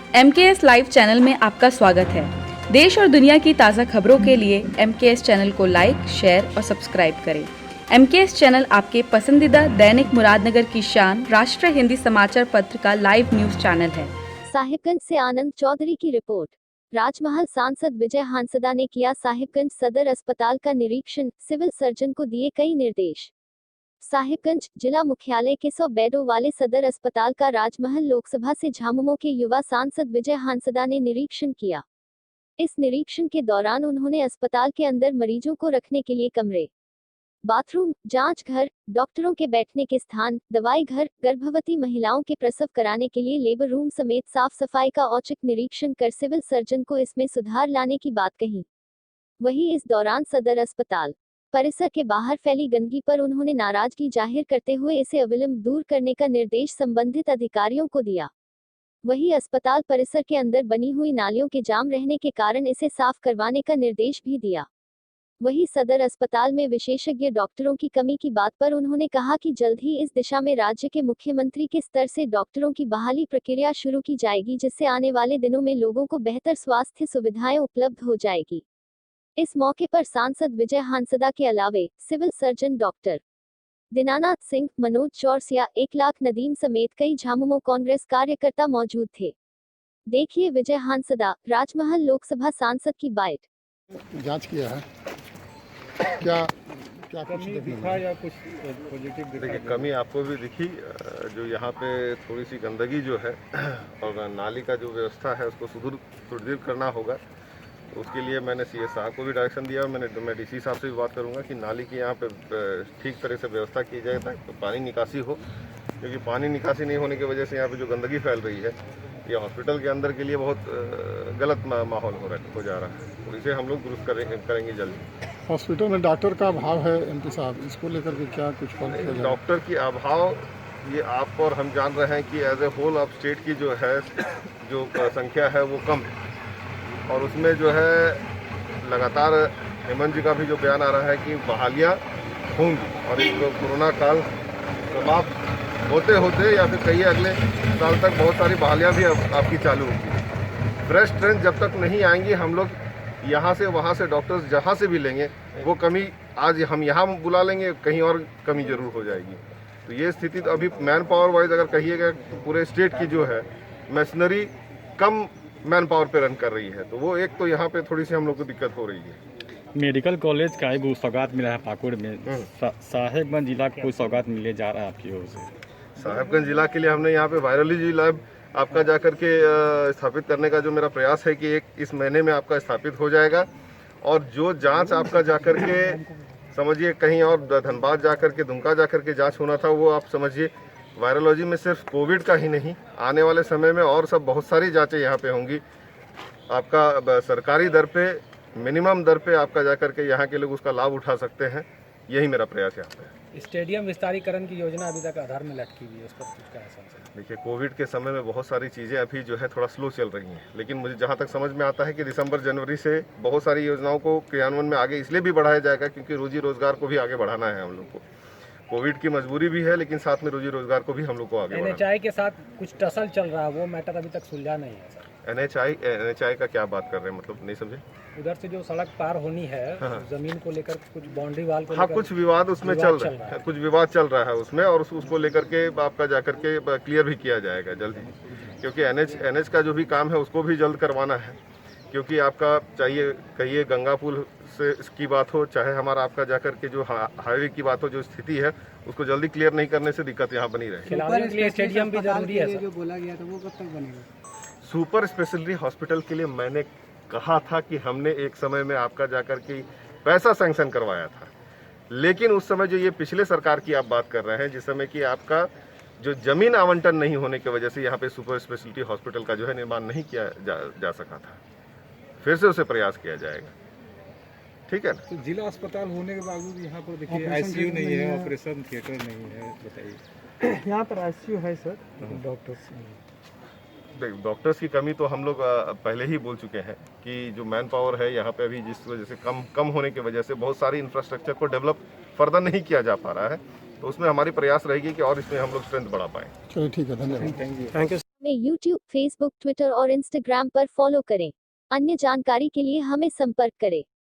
MKS live channel में आपका स्वागत है। देश और दुनिया की ताज़ा खबरों के लिए MKS चैनल को लाइक, शेयर और सब्सक्राइब करें। MKS चैनल आपके पसंदीदा दैनिक मुरादनगर की शान राष्ट्रीय हिंदी समाचार पत्र का लाइव न्यूज चैनल है। साहिबगंज से आनंद चौधरी की रिपोर्ट। राजमहल सांसद विजय हांसदा ने किया साहिबगंज सदर अस्पताल का निरीक्षण, सिविल सर्जन को दिए कई निर्देश। साहिबगंज जिला मुख्यालय के 100 बेडों वाले सदर अस्पताल का राजमहल लोकसभा से झामुमो के युवा सांसद विजय हांसदा ने निरीक्षण किया। इस निरीक्षण के दौरान उन्होंने अस्पताल के अंदर मरीजों को रखने के लिए कमरे, बाथरूम, जांच घर, डॉक्टरों के बैठने के स्थान, दवाई घर, गर्भवती महिलाओं के प्रसव कराने के लिए लेबर रूम समेत साफ सफाई का औचक निरीक्षण कर सिविल सर्जन को इसमें सुधार लाने की बात कही। वहीं इस दौरान सदर अस्पताल परिसर के बाहर फैली गंदगी पर उन्होंने नाराजगी जाहिर करते हुए इसे अविलंब दूर करने का निर्देश संबंधित अधिकारियों को दिया। वहीं अस्पताल परिसर के अंदर बनी हुई नालियों के जाम रहने के कारण इसे साफ करवाने का निर्देश भी दिया। वहीं सदर अस्पताल में विशेषज्ञ डॉक्टरों की कमी की बात पर उन्होंने कहा कि जल्द ही इस दिशा में राज्य के मुख्यमंत्री के स्तर से डॉक्टरों की बहाली प्रक्रिया शुरू की जाएगी, जिससे आने वाले दिनों में लोगों को बेहतर स्वास्थ्य सुविधाएं उपलब्ध हो जाएगी। इस मौके पर सांसद विजय हांसदा के अलावे civil surgeon doctor Dinanath Singh, Manoj Chaurasia, 1 lakh Nadeem समेत कई झामुमो कांग्रेस कार्यकर्ता मौजूद थे। देखिए विजय हांसदा, राजमहल लोकसभा सांसद की बाइट। जांच किया है, क्या क्या कुछ कमी दिखा या कुछ पॉजिटिव दिखा? देखिए, कमी आपको भी दिखी। जो यहाँ पे थोड़ी सी गंदगी जो है और नाली का जो व्यवस्था है उसको सुदृढ़ करना होगा। उसके लिए मैंने CS साहब को भी डायरेक्शन दिया और मैं DC साहब से भी बात करूँगा कि नाली की यहाँ पे ठीक तरह से व्यवस्था की जाए ताकि पानी निकासी हो, क्योंकि पानी निकासी नहीं होने की वजह से यहाँ पे जो गंदगी फैल रही है ये हॉस्पिटल के अंदर के लिए बहुत गलत माहौल हो जा रहा है। तो इसे हम लोग दुरुस्त करेंगे जल्दी। हॉस्पिटल में डॉक्टर का अभाव है MP साहब, इसको लेकर के क्या कुछ डॉक्टर की अभाव ये आप और हम जान रहे हैं कि as a whole of state की जो है जो संख्या है वो कम, और उसमें जो है लगातार हेमंत जी का भी जो बयान आ रहा है कि बहालियाँ होंगी और एक कोरोना काल समाप्त होते होते या फिर कई अगले साल तक बहुत सारी बहालियाँ भी आपकी चालू होंगी। फ्रेश ट्रेंड जब तक नहीं आएंगी, हम लोग यहाँ से वहाँ से डॉक्टर्स जहाँ से भी लेंगे वो कमी आज हम यहाँ बुला लेंगे, कहीं और कमी जरूर हो जाएगी। तो ये स्थिति तो अभी मैन पावर वाइज अगर कहिएगा तो पूरे स्टेट की जो है मशीनरी कम मैन पावर पे रन कर रही है, तो वो एक तो यहाँ पे थोड़ी सी हम लोग को दिक्कत हो रही है। मेडिकल कॉलेज का एक सौगात मिला है पाकुड़ में, साहिबगंज जिला को कोई सौगात मिले जा रहा है आपकी ओर से? साहिबगंज जिला के लिए हमने यहाँ पे वायरोलॉजी लैब आपका जाकर के स्थापित करने का जो मेरा प्रयास है कि एक इस महीने में आपका स्थापित हो जाएगा, और जो जांच आपका जाकर के समझिए कहीं और धनबाद जाकर के दुमका जाकर के जांच होना था, वो आप समझिए वायरोलॉजी में सिर्फ कोविड का ही नहीं, आने वाले समय में और सब बहुत सारी जांचें यहाँ पे होंगी। आपका सरकारी दर पे, मिनिमम दर पे आपका जाकर के यहाँ के लोग उसका लाभ उठा सकते हैं। यही मेरा प्रयास यहाँ पे है। स्टेडियम विस्तारीकरण की योजना अभी तक आधार में लटकी हुई है, उस पर कुछ क्या है? देखिए, कोविड के समय में बहुत सारी चीज़ें अभी जो है थोड़ा स्लो चल रही हैं, लेकिन मुझे जहाँ तक समझ में आता है कि दिसंबर जनवरी से बहुत सारी योजनाओं को क्रियान्वयन में आगे इसलिए भी बढ़ाया जाएगा क्योंकि रोजी रोजगार को भी आगे बढ़ाना है हम लोग को। कोविड की मजबूरी भी है, लेकिन साथ में रोजी रोजगार को भी हम लोग को आगे बढ़ाना है। NHI के साथ कुछ टसल चल रहा है, वो मैटर अभी तक सुलझा नहीं है सर। NHI का क्या बात कर रहे हैं, मतलब नहीं समझे? उधर से जो सड़क पार होनी है, जमीन को लेकर कुछ बाउंड्री वाल को हाँ, कुछ विवाद उसमें चल रहा है, कुछ विवाद चल रहा है उसमें, और उसको लेकर के आपका जाकर के क्लियर भी किया जाएगा जल्द ही, क्योंकि NH का जो भी काम है उसको भी जल्द करवाना है। क्योंकि आपका चाहिए कहिए गंगा पुल से इसकी बात हो, चाहे हमारा आपका जाकर के जो हाईवे की बात हो, जो स्थिति है उसको जल्दी क्लियर नहीं करने से दिक्कत यहाँ बनी रहे। खिलाड़ियों के लिए स्टेडियम भी जरूरी है सर। जो बोला गया था वो कब तक बनेगा? सुपर स्पेशलिटी हॉस्पिटल के लिए मैंने कहा था कि हमने एक समय में आपका जाकर के पैसा सैंक्शन करवाया था, लेकिन उस समय जो ये पिछले सरकार की आप बात कर रहे हैं, जिस समय कि आपका जो जमीन आवंटन नहीं होने की वजह से यहाँ पे सुपर स्पेशलिटी हॉस्पिटल का जो है निर्माण नहीं किया जा सका था। फिर से उसे प्रयास किया जाएगा, ठीक है ना? तो जिला अस्पताल होने के बावजूद यहाँ पर देखिए ICU नहीं है, ऑपरेशन थिएटर नहीं है, बताइए। यहाँ पर ICU है सर, डॉक्टर्स की कमी तो हम लोग पहले ही बोल चुके हैं कि जो मैन पावर है यहाँ पे अभी जिस वजह से कम होने की वजह से बहुत सारी इंफ्रास्ट्रक्चर को डेवलप फर्दर नहीं किया जा पा रहा है, तो उसमें हमारी प्रयास रहेगी कि और इसमें हम लोग स्ट्रेंथ बढ़ा पाएँ। चलिए ठीक है, धन्यवाद। Thank you. हमें YouTube, Facebook, Twitter और Instagram पर फॉलो करें। अन्य जानकारी के लिए हमें संपर्क करें।